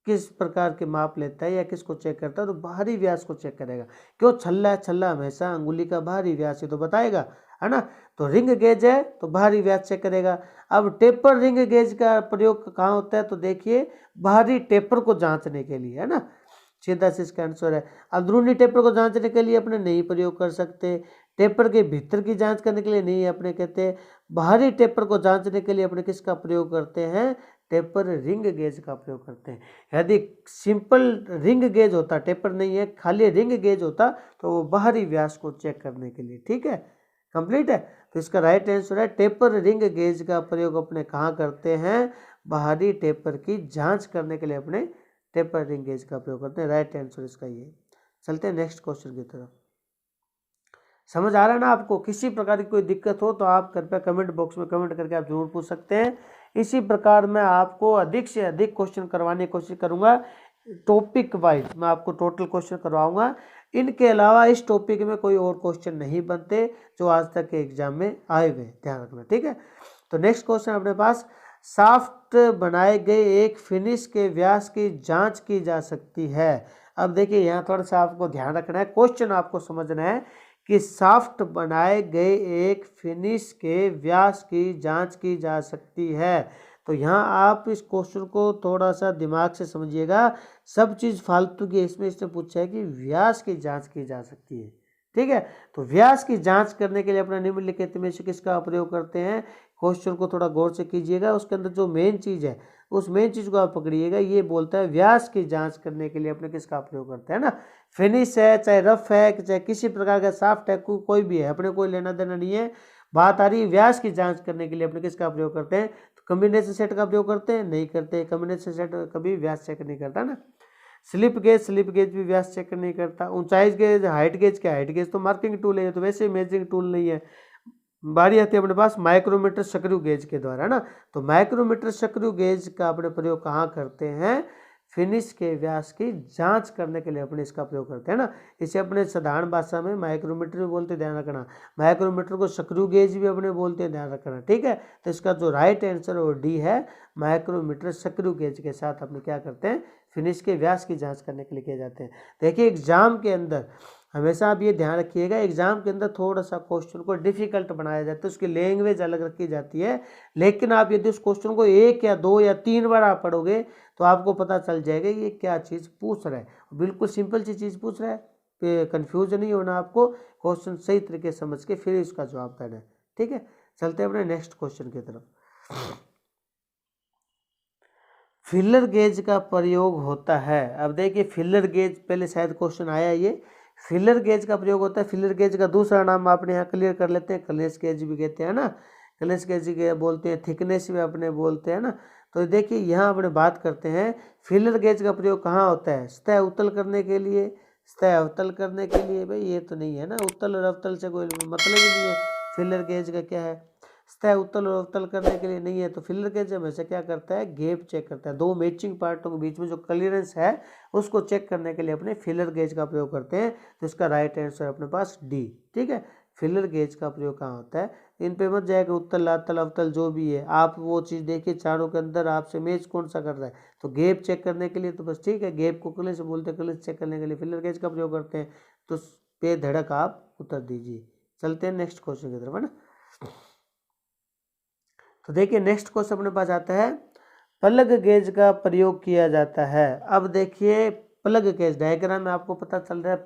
Speaker 1: किस प्रकार के माप लेता है या किसको चेक करता है, तो बाहरी व्यास को चेक करेगा। क्यों, छल्ला है, छल्ला हमेशा अंगुली का बाहरी व्यास ही तो बताएगा, है ना। तो रिंग गेज है तो बाहरी व्यास चेक करेगा। अब टेपर रिंग गेज का प्रयोग कहाँ होता है, तो देखिए बाहरी टेपर को जांचने के लिए, है ना, सीधा से इसका आंसर है। अंदरूनी टेपर को जांचने के लिए अपने नहीं प्रयोग कर सकते, टेपर के भीतर की जांच करने के लिए नहीं अपने कहते, बाहरी टेपर को जांचने के लिए अपने किसका प्रयोग करते हैं, टेपर रिंग गेज का प्रयोग करते हैं। यदि सिंपल रिंग गेज होता, टेपर नहीं है खाली रिंग गेज होता, तो वो बाहरी व्यास को चेक करने के लिए, ठीक है, कंप्लीट है। तो इसका राइट आंसर है टेपर रिंग गेज का प्रयोग अपने कहाँ करते हैं, बाहरी टेपर की जांच करने के लिए अपने टेपर रिंग गेज का प्रयोग करते हैं। राइट आंसर इसका ये। चलते हैं नेक्स्ट क्वेश्चन की तरफ। समझ आ रहा है ना आपको, किसी प्रकार की कोई दिक्कत हो तो आप कृपया कमेंट बॉक्स में कमेंट करके आप जरूर पूछ सकते हैं। इसी प्रकार मैं आपको अधिक से अधिक क्वेश्चन करवाने की कोशिश करूंगा, टॉपिक वाइज मैं आपको टोटल क्वेश्चन करवाऊंगा। इनके अलावा इस टॉपिक में कोई और क्वेश्चन नहीं बनते जो आज तक के एग्जाम में आए हुए, ध्यान रखना, ठीक है। तो नेक्स्ट क्वेश्चन अपने पास, साफ्ट बनाए गए एक फिनिश के व्यास की जांच की जा सकती है। अब देखिए यहाँ थोड़ा सा आपको ध्यान रखना है, क्वेश्चन आपको समझना है कि साफ्ट बनाए गए एक फिनिश के व्यास की जांच की जा सकती है। तो यहाँ आप इस क्वेश्चन को थोड़ा सा दिमाग से समझिएगा, सब चीज़ फालतू की इसमें इसने पूछा है कि व्यास की जांच की जा सकती है, ठीक है। तो व्यास की जांच करने के लिए अपना निम्नलिखित में से किसका प्रयोग करते हैं, क्वेश्चन को थोड़ा गौर से कीजिएगा, उसके अंदर जो मेन चीज़ है उस मेन चीज़ को आप पकड़िएगा। ये बोलता है व्यास की जांच करने के लिए अपने किसका प्रयोग करते हैं ना, फिनिश है, चाहे रफ है, चाहे किसी प्रकार का सॉफ्ट है, कोई भी है, अपने कोई लेना देना नहीं है। बात आ रही है व्यास की जांच करने के लिए अपने किसका प्रयोग करते हैं, तो कम्बिनेशन सेट का प्रयोग करते हैं, नहीं करते, कम्बिनेशन सेट कभी व्यास चेक नहीं करता ना। स्लिप गेज भी व्यास चेक नहीं करता। ऊंचाई गेज, हाइट गेज, क्या हाइट गेज तो मार्किंग टूल है, तो वैसे मेजरिंग टूल नहीं है। बारी आती है अपने पास माइक्रोमीटर स्क्रू गेज के द्वारा, है ना। तो माइक्रोमीटर स्क्रू गेज का अपने प्रयोग कहाँ करते हैं, फिनिश के व्यास की जांच करने के लिए अपने इसका प्रयोग करते हैं ना। इसे अपने साधारण भाषा में माइक्रोमीटर भी बोलते हैं, ध्यान रखना। माइक्रोमीटर को स्क्रू गेज भी अपने बोलते हैं, ध्यान रखना, ठीक है। तो इसका जो राइट आंसर है वो डी है, माइक्रोमीटर स्क्रू गेज के साथ अपने क्या करते हैं, फिनिश के व्यास की जांच करने के लिए किए जाते हैं। देखिए एग्जाम के अंदर हमेशा आप ये ध्यान रखिएगा, एग्जाम के अंदर थोड़ा सा क्वेश्चन को डिफिकल्ट बनाया जाता है, उसकी लैंग्वेज अलग रखी जाती है, लेकिन आप यदि उस क्वेश्चन को 1 या 2 या 3 बार आप पढ़ोगे तो आपको पता चल जाएगा ये क्या चीज़ पूछ रहा है। बिल्कुल सिंपल सी चीज़ पूछ रहा है, कन्फ्यूज नहीं होना आपको, क्वेश्चन सही तरीके से समझ के फिर इसका जवाब देना है, ठीक है। चलते हैं अपने नेक्स्ट क्वेश्चन की तरफ। फिलर गेज का प्रयोग होता है। अब देखिए फिलर गेज, पहले शायद क्वेश्चन आया, ये फिलर गेज का प्रयोग होता है। फिलर गेज का दूसरा नाम आपने यहाँ क्लियर कर लेते हैं, क्लेश गेज भी कहते हैं ना, क्लेश गेज के बोलते हैं, थिकनेस भी अपने बोलते हैं ना। तो देखिए यहाँ अपने बात करते हैं फिलर गेज का प्रयोग कहाँ होता है, सतह उत्तल करने के लिए, सतह अवतल करने के लिए। भाई ये तो नहीं है ना, उत्तल और अवतल से कोई मतलब ही नहीं है, फिलर गेज का क्या है, सतह उत्तल और अवतल करने के लिए नहीं है। तो फिलर गेज हमेशा क्या करता है, गैप चेक करता है, दो मैचिंग पार्टों के बीच में जो क्लियरेंस है उसको चेक करने के लिए अपने फिलर गेज का प्रयोग करते हैं। तो इसका राइट आंसर अपने पास डी, ठीक है। फिलर गेज का प्रयोग कहाँ होता है, इन पे मत जाएगा, उत्तल अवतल अवतल जो भी है आप वो चीज़ देखिए, चारों के अंदर आपसे मैच कौन सा कर रहा है, तो गैप चेक करने के लिए तो बस ठीक है, गैप को क्लियर से बोलते हैं, क्लियर चेक करने के लिए फिलर गेज का प्रयोग करते हैं। तो पे धड़क आप उत्तर दीजिए। चलते हैं नेक्स्ट क्वेश्चन की तरफ, है ना। तो देखिए नेक्स्ट क्वेश्चन अपने पास आता है, प्लग गेज का प्रयोग किया जाता है। अब देखिए प्लग गेज डायग्राम में आपको पता चल रहा है,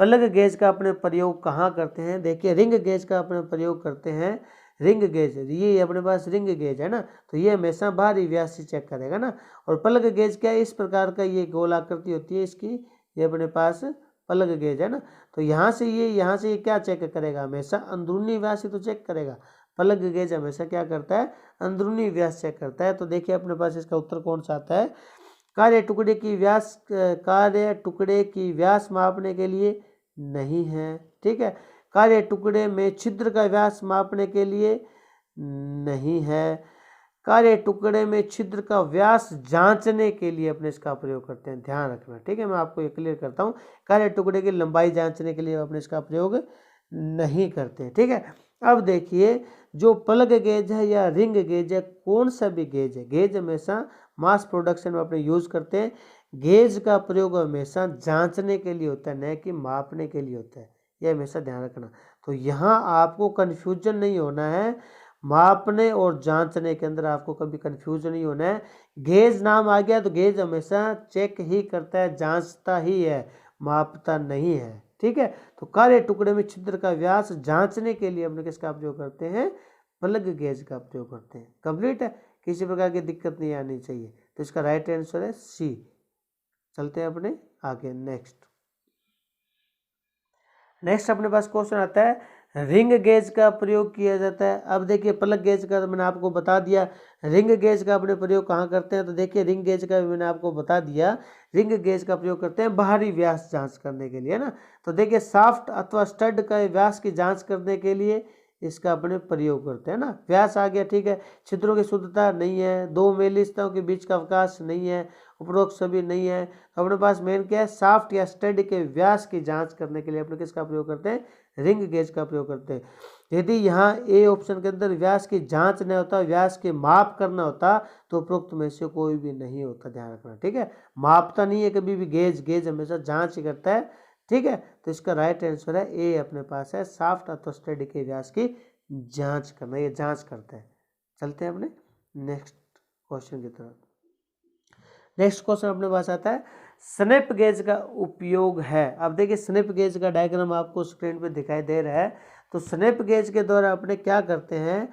Speaker 1: प्लग गेज का अपने प्रयोग कहाँ करते हैं। देखिए रिंग गेज का अपने प्रयोग करते हैं, रिंग गेज, ये अपने पास रिंग गेज है ना, तो ये हमेशा बाहरी व्यास से चेक करेगा ना। और प्लग गेज क्या है, इस प्रकार का ये गोल आकृति होती है इसकी, ये अपने पास प्लग गेज है ना। तो यहाँ से ये क्या चेक करेगा, हमेशा अंदरूनी व्यास ही तो चेक करेगा। प्लग गेज हमेशा क्या करता है, अंदरूनी व्यास चेक करता है। तो देखिए अपने पास इसका उत्तर कौन सा आता है, कार्य टुकड़े की व्यास मापने के लिए नहीं है, ठीक है। कार्य टुकड़े में छिद्र का व्यास मापने के लिए नहीं है। कार्य टुकड़े में छिद्र का व्यास जांचने के लिए अपने इसका प्रयोग करते हैं, ध्यान रखना, ठीक है। मैं आपको ये क्लियर करता हूँ, कार्य टुकड़े की लंबाई जांचने के लिए अपने इसका प्रयोग नहीं करते, ठीक है। अब देखिए जो प्लग गेज है या रिंग गेज है, कौन सा भी गेज है, गेज हमेशा मास प्रोडक्शन में अपने यूज करते हैं। गेज का प्रयोग हमेशा जांचने के लिए होता है, न कि मापने के लिए होता है, यह हमेशा ध्यान रखना। तो यहाँ आपको कन्फ्यूजन नहीं होना है, मापने और जांचने के अंदर आपको कभी कन्फ्यूजन नहीं होना है। गेज नाम आ गया तो गेज हमेशा चेक ही करता है, जांचता ही है, मापता नहीं है, ठीक है। तो कार्य टुकड़े में छिद्र का व्यास जांचने के लिए अपने किसका प्रयोग करते हैं, प्लग गेज का प्रयोग करते हैं। कंप्लीट है, किसी प्रकार की दिक्कत नहीं आनी चाहिए। तो इसका राइट आंसर है सी। चलते हैं अपने आगे नेक्स्ट अपने पास क्वेश्चन आता है, रिंग गेज का प्रयोग किया जाता है। अब देखिए प्लग गेज का तो मैंने आपको बता दिया, रिंग गेज का अपने प्रयोग कहाँ करते हैं, तो देखिए रिंग गेज का भी मैंने आपको बता दिया। रिंग गेज का प्रयोग करते हैं बाहरी व्यास जांच करने के लिए ना। तो देखिए शाफ्ट अथवा स्टड का व्यास की जांच करने के लिए इसका अपने प्रयोग करते हैं ना। व्यास आ गया, ठीक है। छिद्रों की शुद्धता नहीं है, दो मेलिस्तों के बीच का अवकाश नहीं है, उपरोक्त सभी नहीं है। तो अपने पास मेन क्या है, शाफ्ट या स्टड के व्यास की जांच करने के लिए अपने किसका प्रयोग करते हैं, रिंग गेज का प्रयोग करते हैं। यदि यहाँ ए ऑप्शन के अंदर व्यास की जांच नहीं होता, व्यास के माप करना होता, तो उपरोक्त में से कोई भी नहीं होता, ध्यान रखना, ठीक है। मापता नहीं है कभी भी गेज हमेशा जांच ही करता है, ठीक है। तो इसका राइट आंसर है ए अपने पास है, शाफ्ट अथवा स्टड के व्यास की जांच करना, ये जांच करता है। चलते हैं अपने नेक्स्ट क्वेश्चन की तरफ। नेक्स्ट क्वेश्चन अपने पास आता है, स्नैप गेज का उपयोग है। अब देखिए स्नैप गेज का डायग्राम आपको स्क्रीन पे दिखाई दे रहा है। तो स्नैप गेज के द्वारा अपने क्या करते हैं,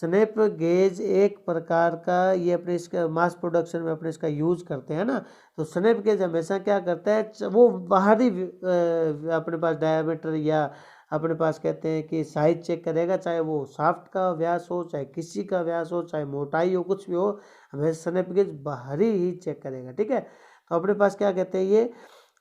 Speaker 1: स्नैप गेज एक प्रकार का, ये अपने इसका मास प्रोडक्शन में अपने इसका यूज करते हैं ना। तो स्नैप गेज हमेशा क्या करता है, वो बाहरी अपने पास डायमीटर या अपने पास कहते हैं कि साइज चेक करेगा, चाहे वो शाफ्ट का व्यास हो, चाहे किसी का व्यास हो, चाहे मोटाई हो, कुछ भी हो, हमेशा स्नैप गेज बाहरी ही चेक करेगा, ठीक है। तो अपने पास क्या कहते हैं, ये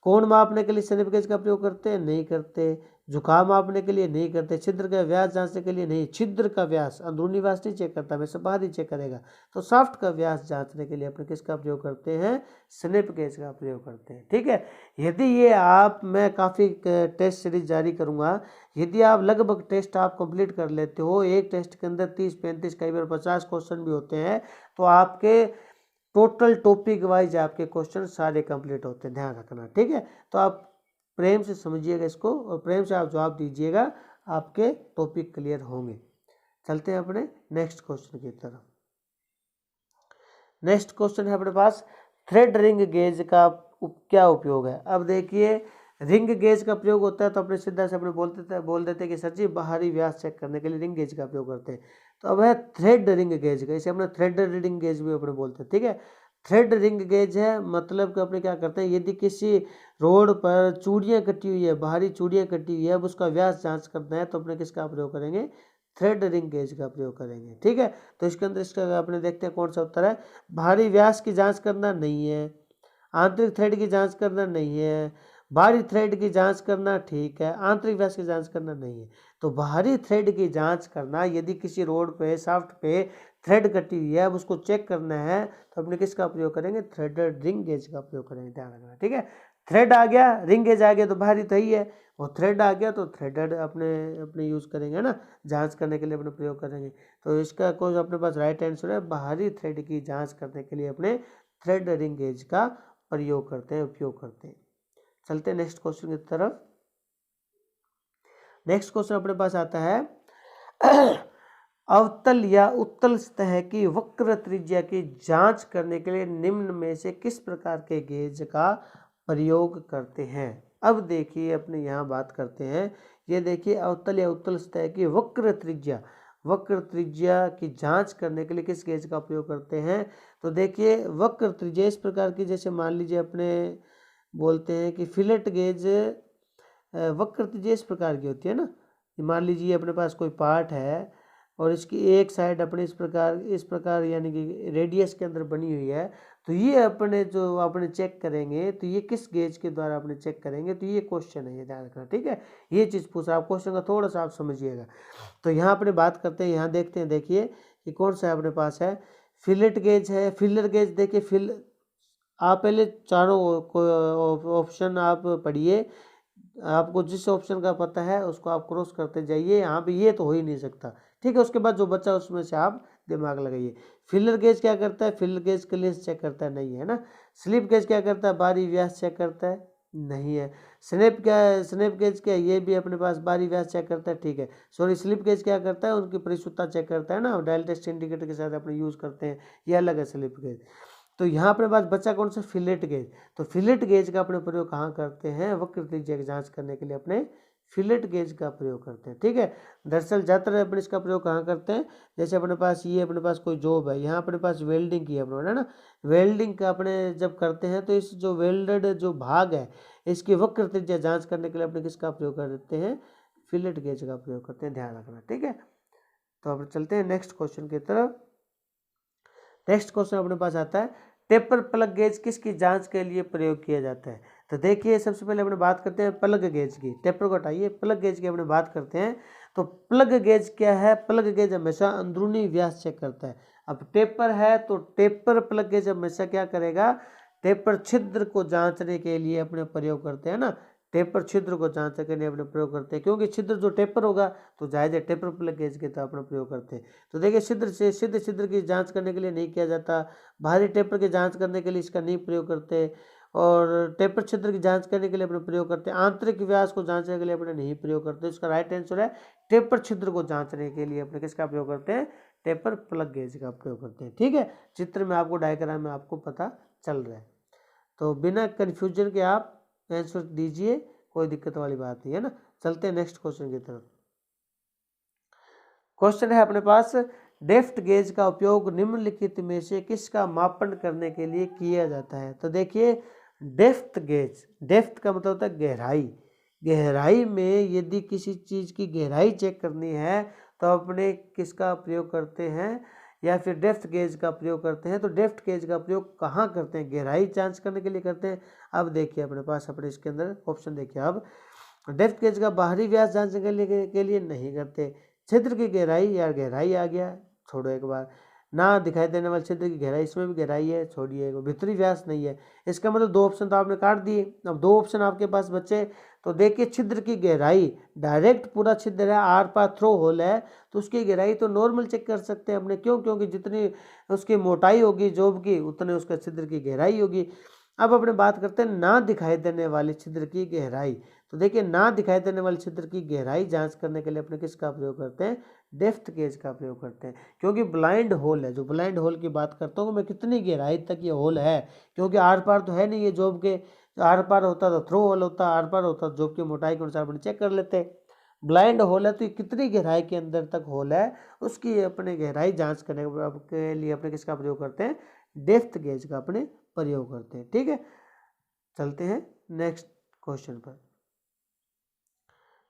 Speaker 1: कोण मापने के लिए स्नैप गेज का प्रयोग करते हैं, नहीं करते। झुकाव मापने के लिए नहीं करते। छिद्र का व्यास जांचने के लिए नहीं, छिद्र का व्यास अंदरूनी व्यास नहीं चेक करता, वैसे बाहरी चेक करेगा। तो शाफ्ट का व्यास जांचने के लिए अपने किसका प्रयोग करते हैं, स्नैप गेज का प्रयोग करते हैं, ठीक है। यदि ये आप, मैं काफ़ी टेस्ट सीरीज जारी करूंगा, यदि आप लगभग टेस्ट आप कंप्लीट कर लेते हो, एक टेस्ट के अंदर 30-35 कई बार 50 क्वेश्चन भी होते हैं, तो आपके टोटल टॉपिक वाइज आपके क्वेश्चन सारे कंप्लीट होते हैं, ध्यान रखना, ठीक है। तो आप प्रेम से समझिएगा इसको और प्रेम से आप जवाब दीजिएगा, आपके टॉपिक क्लियर होंगे। चलते हैं अपने नेक्स्ट क्वेश्चन की तरफ। नेक्स्ट क्वेश्चन है अपने पास, थ्रेड रिंग गेज का क्या उपयोग है। अब देखिए रिंग गेज का प्रयोग होता है तो अपने सीधा से अपने बोल देते हैं कि सर जी बाहरी व्यास चेक करने के लिए रिंग गेज का प्रयोग करते हैं। तो अब है थ्रेड रिंग गेज का, इसे अपने थ्रेड रिंग गेज भी अपने बोलते हैं, ठीक है। थ्रेड रिंग गेज है मतलब कि अपने क्या करते हैं, यदि किसी रोड पर चूड़ियाँ कटी हुई है, बाहरी चूड़ियाँ कटी हुई है, अब उसका व्यास जांच करना है, तो अपने किसका प्रयोग करेंगे, थ्रेड रिंग गेज का प्रयोग करेंगे, ठीक है। तो इसके अंदर इसका अपने देखते हैं कौन सा उत्तर है, बाहरी व्यास की जांच करना नहीं है, आंतरिक थ्रेड की जांच करना नहीं है, बाहरी थ्रेड की जांच करना ठीक है, आंतरिक व्यास की जांच करना नहीं है। तो बाहरी थ्रेड की जांच करना, यदि किसी रोड पे शाफ्ट पे थ्रेड कटी हुई है, अब उसको चेक करना है, तो अपने किसका प्रयोग करेंगे, थ्रेडेड रिंग गेज का प्रयोग करेंगे, ध्यान रखना, ठीक है। थ्रेड आ गया, रिंग गेज आ गया, तो बाहरी तो ही है, और थ्रेड आ गया तो थ्रेडेड अपने यूज करेंगे ना, जांच करने के लिए अपने प्रयोग करेंगे। तो इसका कोई अपने पास राइट आंसर है, बाहरी थ्रेड की जांच करने के लिए अपने थ्रेड रिंग गेज का प्रयोग करते हैं, उपयोग करते हैं। चलते हैं नेक्स्ट क्वेश्चन की तरफ। नेक्स्ट क्वेश्चन अपने पास आता है, अवतल या उत्तल सतह की वक्र त्रिज्या की जांच करने के लिए निम्न में से किस प्रकार के गेज का प्रयोग करते हैं। अब देखिए अपने यहाँ बात करते हैं, ये देखिए अवतल या उत्तल सतह की वक्र त्रिज्या, वक्र त्रिज्या की जांच करने के लिए किस गेज का प्रयोग करते हैं? तो देखिए वक्र त्रिज्या इस प्रकार की, जैसे मान लीजिए अपने बोलते हैं कि फिलेट गेज वक्र त्रिज्या इस प्रकार की होती है ना। मान लीजिए अपने पास कोई पार्ट है और इसकी एक साइड अपने इस प्रकार यानी कि रेडियस के अंदर बनी हुई है, तो ये अपने जो अपने चेक करेंगे तो ये किस गेज के द्वारा अपने चेक करेंगे, तो ये क्वेश्चन है, ये ध्यान रखना, ठीक है। ये चीज़ पूछा, आप क्वेश्चन का थोड़ा सा आप समझिएगा। तो यहाँ अपने बात करते हैं, यहाँ देखते हैं, देखिए कि कौन सा अपने पास है, फिलेट गेज है, फिलर गेज। देखिए आप पहले चारों ऑप्शन आप पढ़िए, आपको जिस ऑप्शन का पता है उसको आप क्रॉस करते जाइए। यहाँ पे ये तो हो ही नहीं सकता, ठीक है। उसके बाद जो बचा उसमें से आप दिमाग लगाइए। फिलर गेज क्या करता है? फिलर गेज क्लियरेंस चेक करता है, नहीं है ना। स्लिप गेज क्या करता है? बाहरी व्यास चेक करता है, नहीं है। स्नैप क्या है? स्नैप गेज क्या है? ये भी अपने पास बाहरी व्यास चेक करता है, ठीक है। सॉरी, स्लिप गेज क्या करता है? उनकी परिशुद्धता चेक करता है ना, डायल टेस्ट इंडिकेटर के साथ अपने यूज करते हैं, ये अलग है स्लिप गेज। तो यहाँ अपने पास बच्चा कौन सा? Fillet gauge. तो फिलेट गेज का अपने प्रयोग कहाँ करते हैं? वक्र त्रिज्या की जांच करने के लिए अपने फिलेट गेज का प्रयोग करते हैं, ठीक है। दरअसल ज़्यादातर अपने इसका प्रयोग कहाँ करते हैं? जैसे अपने पास ये अपने पास कोई जॉब है, यहाँ अपने पास वेल्डिंग की अपने है ना, वेल्डिंग का अपने जब करते हैं तो इस जो वेल्डेड जो भाग है इसकी वक्र त्रिज्या जाँच करने के लिए अपने किसका प्रयोग करते हैं? फिलेट गेज का प्रयोग करते हैं, ध्यान रखना, ठीक है। तो अब चलते हैं नेक्स्ट क्वेश्चन की तरफ। नेक्स्ट क्वेश्चन अपने पास आता है, टेपर प्लग गेज किसकी जांच के लिए प्रयोग किया जाता है? तो देखिए सबसे पहले अपने बात करते हैं प्लग गेज की। टेपर को हटाइए, प्लग गेज की अपने बात करते हैं। तो प्लग गेज क्या है? प्लग गेज हमेशा अंदरूनी व्यास चेक करता है। अब टेपर है तो टेपर प्लग गेज हमेशा क्या करेगा? टेपर छिद्र को जांचने के लिए अपने प्रयोग करते हैं ना, टेपर छिद्र को जांचने के लिए अपने प्रयोग करते हैं, क्योंकि छिद्र जो टेपर होगा तो जायज़ है टेपर प्लग गेज के तो अपना प्रयोग करते हैं। तो देखिए सिद्ध छिद्र की जांच करने के लिए नहीं किया जाता, बाहरी टेपर की जांच करने के लिए इसका नहीं प्रयोग करते, और टेपर छिद्र की जांच करने के लिए अपने प्रयोग करते हैं। आंतरिक व्यास को जांचने के लिए अपने नहीं प्रयोग करते। इसका राइट आंसर है टेपर छिद्र को जांचने के लिए अपने किसका प्रयोग करते हैं? टेपर प्लग गेज का प्रयोग करते हैं, ठीक है। चित्र में आपको, डायग्राम में आपको पता चल रहा है। तो बिना कन्फ्यूजन के आप आंसर दीजिए, कोई दिक्कत वाली बात नहीं है ना। चलते हैं नेक्स्ट क्वेश्चन की तरफ। क्वेश्चन है अपने पास, डेप्थ गेज का उपयोग निम्नलिखित में से किसका मापन करने के लिए किया जाता है? तो देखिए डेप्थ गेज, डेप्थ का मतलब होता है गहराई। गहराई में यदि किसी चीज़ की गहराई चेक करनी है तो अपने किसका प्रयोग करते हैं? या फिर डेप्थ गेज का प्रयोग करते हैं। तो डेप्थ गेज का प्रयोग कहाँ करते हैं? गहराई जांच करने के लिए करते हैं। अब देखिए अपने पास अपने इसके अंदर ऑप्शन देखिए, अब डेप्थ गेज का बाहरी व्यास जांचने के लिए नहीं करते। छिद्र की गहराई, यार गहराई आ गया, छोड़ो एक बार। ना दिखाई देने वाले छिद्र की गहराई, इसमें भी गहराई है, छोड़िए। भीतरी व्यास नहीं है, इसका मतलब दो ऑप्शन तो आपने काट दिए। अब दो ऑप्शन आपके पास बचे। तो देखिए छिद्र की गहराई, डायरेक्ट पूरा छिद्र है, आर पार थ्रो होल है, तो उसकी गहराई तो नॉर्मल चेक कर सकते हैं अपने, क्यों? क्योंकि जितनी उसकी मोटाई होगी जॉब की उतने उसका छिद्र की गहराई होगी। अब अपने बात करते हैं ना दिखाई देने वाली छिद्र की गहराई। तो देखिए ना दिखाई देने वाले छिद्र की गहराई जांच करने के लिए अपने किसका प्रयोग करते हैं? डेप्थ गेज का प्रयोग करते हैं, क्योंकि ब्लाइंड होल है। जो ब्लाइंड होल की बात करता हूँ मैं, कितनी गहराई तक ये होल है, क्योंकि आर पार तो है नहीं ये जॉब के। आर पार होता तो थ्रो होल होता, आर पार होता तो जॉब की मोटाई के अनुसार अपने चेक कर लेते। ब्लाइंड होल है तो ये कितनी गहराई के अंदर तक होल है उसकी अपने गहराई जांच करने के लिए अपने किसका प्रयोग करते हैं? डेप्थ गेज का अपने प्रयोग करते हैं, ठीक है। चलते हैं नेक्स्ट क्वेश्चन पर।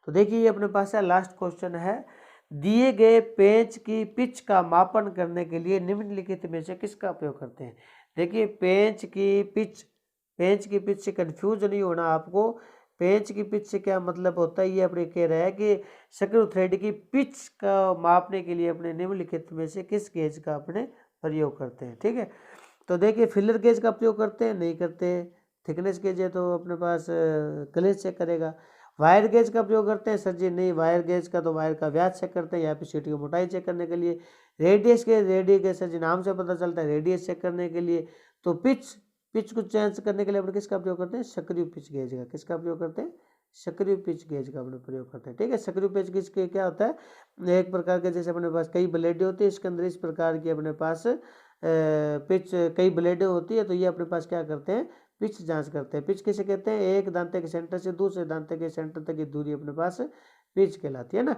Speaker 1: तो देखिए ये अपने पास है लास्ट क्वेश्चन है, दिए गए पेंच की पिच का मापन करने के लिए निम्नलिखित में से किसका प्रयोग करते हैं? देखिए पेंच की पिच से कंफ्यूज नहीं होना आपको। पेंच की पिच से क्या मतलब होता है, ये अपने कह रहा है कि स्क्रू थ्रेड की पिच का मापने के लिए अपने निम्नलिखित में से किस गेज का अपने प्रयोग करते हैं, ठीक है। तो देखिए फिलर गेज का प्रयोग करते हैं, नहीं करते। थिकनेस गेज है तो अपने पास क्लेज चेक करेगा। वायर गेज का प्रयोग करते हैं, सर जी नहीं। वायर गेज का तो वायर का व्यास चेक करते हैं, यहाँ पे सीट की मोटाई चेक करने के लिए। रेडियस गेज सर जी नाम से पता चलता है, रेडियस चेक करने के लिए। तो पिच को चेंज करने के लिए अपने किसका प्रयोग करते हैं? सक्रिय पिच गेज का। किसका प्रयोग करते हैं? सक्रिय पिच गेज का अपने प्रयोग करते हैं, ठीक है। सक्रिय पिच गेज के क्या होता है, एक प्रकार के जैसे अपने पास कई ब्लेडें होती है, इसके अंदर इस प्रकार की अपने पास पिच कई ब्लेडें होती है, तो ये अपने पास क्या करते हैं? पिच जांच करते हैं। पिच किसे कहते हैं? एक दांते के सेंटर से दूसरे दांते के सेंटर तक की दूरी अपने पास पिच कहलाती है ना।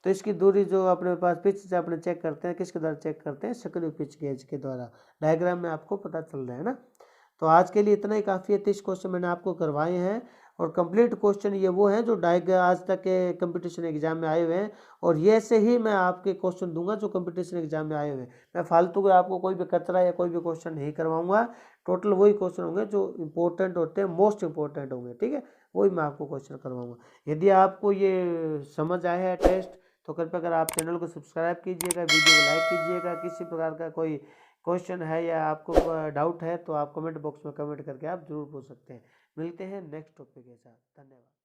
Speaker 1: तो इसकी दूरी जो अपने पास पिच से अपने चेक करते हैं, किसके द्वारा चेक करते हैं, सक्रिय पिच गेज के द्वारा। डायग्राम में आपको पता चल रहा है ना। तो आज के लिए इतना ही काफ़ी है। 30 क्वेश्चन मैंने आपको करवाए हैं और कंप्लीट क्वेश्चन ये वो हैं जो आज तक के कंपटीशन एग्जाम में आए हुए हैं, और ये से ही मैं आपके क्वेश्चन दूंगा जो कंपटीशन एग्जाम में आए हुए हैं। मैं फालतू का आपको कोई भी कचरा या कोई भी क्वेश्चन नहीं करवाऊंगा। टोटल वही क्वेश्चन होंगे जो इंपॉर्टेंट होते हैं, मोस्ट इंपॉर्टेंट होंगे, ठीक है, वही मैं आपको क्वेश्चन करवाऊंगा। यदि आपको ये समझ आया है टेस्ट, तो कृपया अगर आप चैनल को सब्सक्राइब कीजिएगा, वीडियो को लाइक कीजिएगा। किसी प्रकार का कोई क्वेश्चन है या आपको डाउट है तो आप कमेंट बॉक्स में कमेंट करके आप जरूर पूछ सकते हैं। मिलते हैं नेक्स्ट टॉपिक के साथ। धन्यवाद।